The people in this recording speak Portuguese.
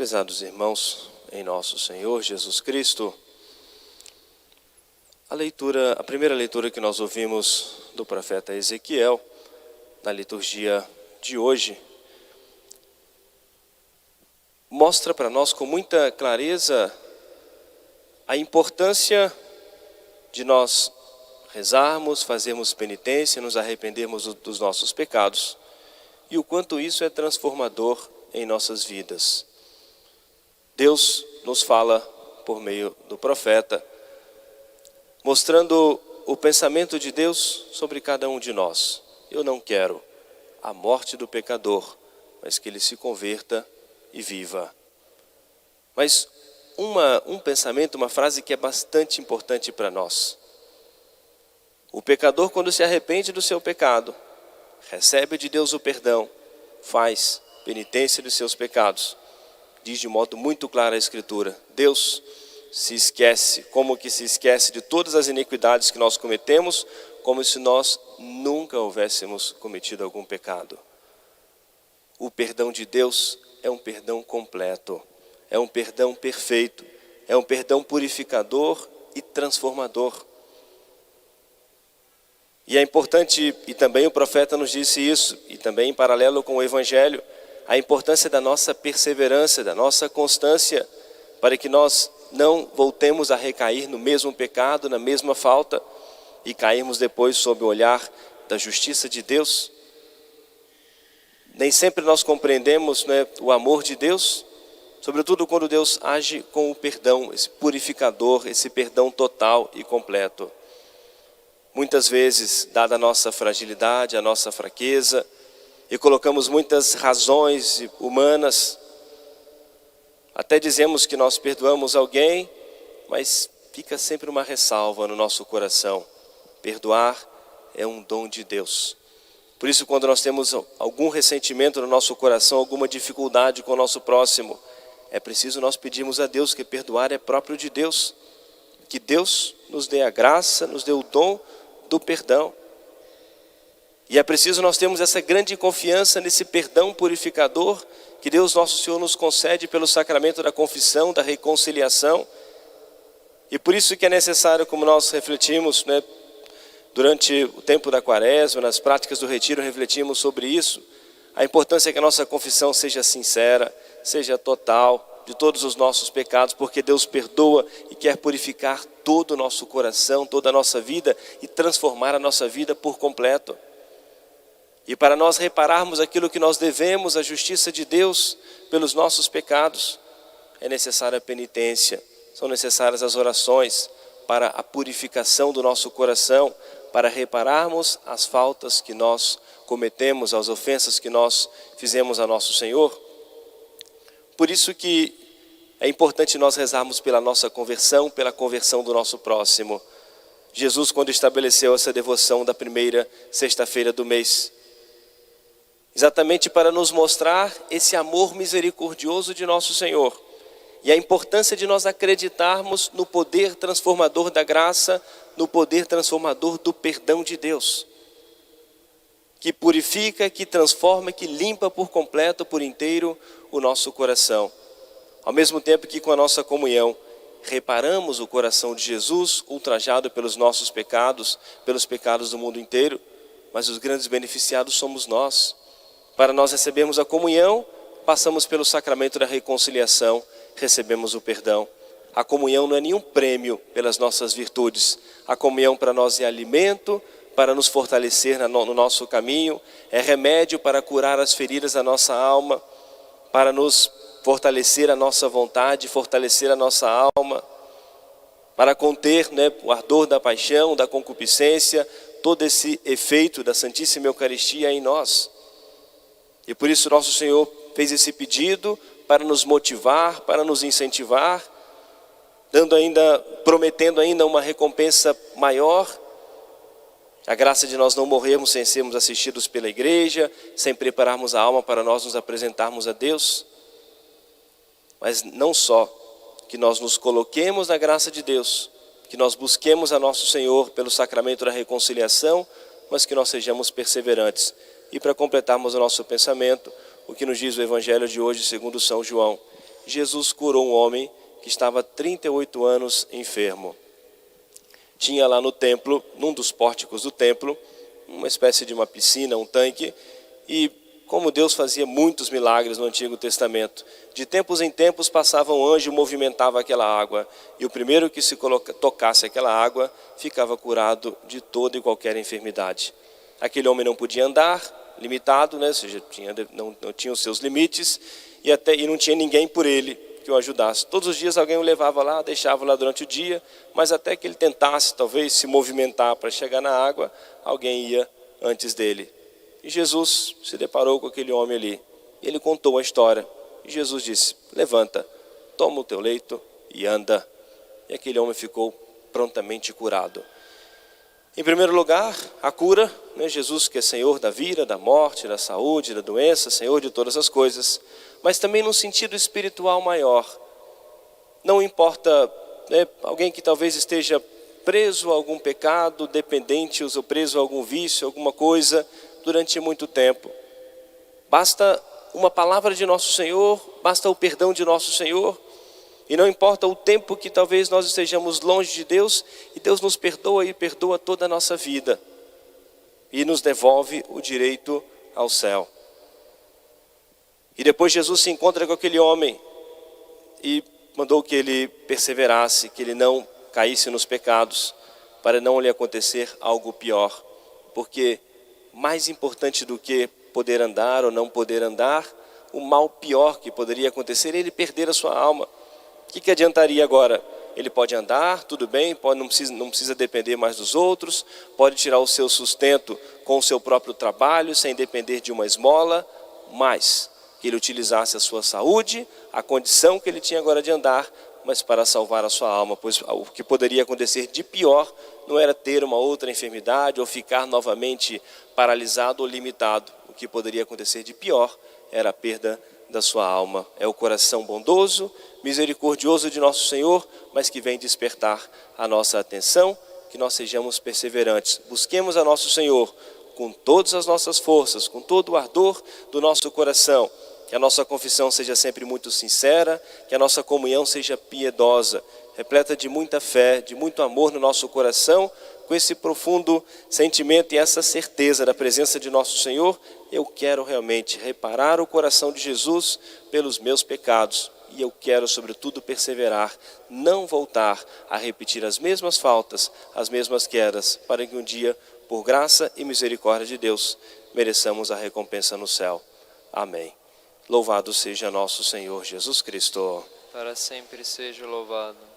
Prezados irmãos, em nosso Senhor Jesus Cristo, a primeira leitura que nós ouvimos do profeta Ezequiel, na liturgia de hoje, mostra para nós com muita clareza a importância de nós rezarmos, fazermos penitência, nos arrependermos dos nossos pecados e o quanto isso é transformador em nossas vidas. Deus nos fala por meio do profeta, mostrando o pensamento de Deus sobre cada um de nós. Eu não quero a morte do pecador, mas que ele se converta e viva. Mas um pensamento, uma frase que é bastante importante para nós. O pecador, quando se arrepende do seu pecado, recebe de Deus o perdão, faz penitência dos seus pecados. Diz de modo muito claro a Escritura, Deus se esquece, como que se esquece de todas as iniquidades que nós cometemos, como se nós nunca houvéssemos cometido algum pecado. O perdão de Deus é um perdão completo, é um perdão perfeito, é um perdão purificador e transformador. E é importante, e também o profeta nos disse isso, e também em paralelo com o Evangelho, a importância da nossa perseverança, da nossa constância, para que nós não voltemos a recair no mesmo pecado, na mesma falta, e cairmos depois sob o olhar da justiça de Deus. Nem sempre nós compreendemos, né, o amor de Deus, sobretudo quando Deus age com o perdão, esse purificador, esse perdão total e completo. Muitas vezes, dada a nossa fragilidade, a nossa fraqueza, e colocamos muitas razões humanas, até dizemos que nós perdoamos alguém, mas fica sempre uma ressalva no nosso coração. Perdoar é um dom de Deus. Por isso, quando nós temos algum ressentimento no nosso coração, alguma dificuldade com o nosso próximo, é preciso nós pedirmos a Deus, que perdoar é próprio de Deus. Que Deus nos dê a graça, nos dê o dom do perdão. E é preciso nós termos essa grande confiança nesse perdão purificador que Deus nosso Senhor nos concede pelo sacramento da confissão, da reconciliação. E por isso que é necessário, como nós refletimos, né, durante o tempo da quaresma, nas práticas do retiro, refletimos sobre isso, a importância que a nossa confissão seja sincera, seja total, de todos os nossos pecados, porque Deus perdoa e quer purificar todo o nosso coração, toda a nossa vida e transformar a nossa vida por completo. E para nós repararmos aquilo que nós devemos, a justiça de Deus pelos nossos pecados, é necessária a penitência, são necessárias as orações para a purificação do nosso coração, para repararmos as faltas que nós cometemos, as ofensas que nós fizemos a nosso Senhor. Por isso que é importante nós rezarmos pela nossa conversão, pela conversão do nosso próximo. Jesus, quando estabeleceu essa devoção da primeira sexta-feira do mês, exatamente para nos mostrar esse amor misericordioso de nosso Senhor e a importância de nós acreditarmos no poder transformador da graça, no poder transformador do perdão de Deus, que purifica, que transforma, que limpa por completo, por inteiro o nosso coração. Ao mesmo tempo que com a nossa comunhão reparamos o coração de Jesus, ultrajado pelos nossos pecados, pelos pecados do mundo inteiro, mas os grandes beneficiados somos nós. Para nós recebermos a comunhão, passamos pelo sacramento da reconciliação, recebemos o perdão. A comunhão não é nenhum prêmio pelas nossas virtudes. A comunhão para nós é alimento, para nos fortalecer no nosso caminho, é remédio para curar as feridas da nossa alma, para nos fortalecer a nossa vontade, fortalecer a nossa alma, para conter, né, o ardor da paixão, da concupiscência, todo esse efeito da Santíssima Eucaristia em nós. E por isso nosso Senhor fez esse pedido para nos motivar, para nos incentivar, prometendo ainda uma recompensa maior, a graça de nós não morrermos sem sermos assistidos pela igreja, sem prepararmos a alma para nós nos apresentarmos a Deus. Mas não só que nós nos coloquemos na graça de Deus, que nós busquemos a nosso Senhor pelo sacramento da reconciliação, mas que nós sejamos perseverantes. E para completarmos o nosso pensamento, o que nos diz o Evangelho de hoje, segundo São João. Jesus curou um homem que estava há 38 anos enfermo. Tinha lá no templo, num dos pórticos do templo, uma espécie de uma piscina, um tanque, e como Deus fazia muitos milagres no Antigo Testamento, de tempos em tempos passava um anjo e movimentava aquela água, e o primeiro que se tocasse aquela água ficava curado de toda e qualquer enfermidade. Aquele homem não podia andar, limitado, né? Ou seja, não tinha os seus limites, e não tinha ninguém por ele que o ajudasse. Todos os dias alguém o levava lá, deixava lá durante o dia, mas até que ele tentasse talvez se movimentar para chegar na água, alguém ia antes dele. E Jesus se deparou com aquele homem ali. Ele contou a história. E Jesus disse: levanta, toma o teu leito e anda. E aquele homem ficou prontamente curado. Em primeiro lugar, a cura, né? Jesus, que é Senhor da vida, da morte, da saúde, da doença, Senhor de todas as coisas. Mas também num sentido espiritual maior. Não importa, né, alguém que talvez esteja preso a algum pecado, dependente, ou preso a algum vício, alguma coisa, durante muito tempo. Basta uma palavra de nosso Senhor, basta o perdão de nosso Senhor, e não importa o tempo que talvez nós estejamos longe de Deus, e Deus nos perdoa e perdoa toda a nossa vida, e nos devolve o direito ao céu. E depois Jesus se encontra com aquele homem, e mandou que ele perseverasse, que ele não caísse nos pecados, para não lhe acontecer algo pior, porque mais importante do que poder andar ou não poder andar, o mal pior que poderia acontecer é ele perder a sua alma. O que adiantaria agora? Ele pode andar, tudo bem, não precisa depender mais dos outros, pode tirar o seu sustento com o seu próprio trabalho, sem depender de uma esmola, mas que ele utilizasse a sua saúde, a condição que ele tinha agora de andar, mas para salvar a sua alma, pois o que poderia acontecer de pior não era ter uma outra enfermidade ou ficar novamente paralisado ou limitado. O que poderia acontecer de pior era a perda da sua alma. É o coração bondoso, misericordioso de nosso Senhor, mas que vem despertar a nossa atenção, que nós sejamos perseverantes. Busquemos a nosso Senhor com todas as nossas forças, com todo o ardor do nosso coração. Que a nossa confissão seja sempre muito sincera, que a nossa comunhão seja piedosa, repleta de muita fé, de muito amor no nosso coração, com esse profundo sentimento e essa certeza da presença de nosso Senhor. Eu quero realmente reparar o coração de Jesus pelos meus pecados, e eu quero sobretudo perseverar, não voltar a repetir as mesmas faltas, as mesmas quedas, para que um dia, por graça e misericórdia de Deus, mereçamos a recompensa no céu. Amém. Louvado seja nosso Senhor Jesus Cristo. Para sempre seja louvado.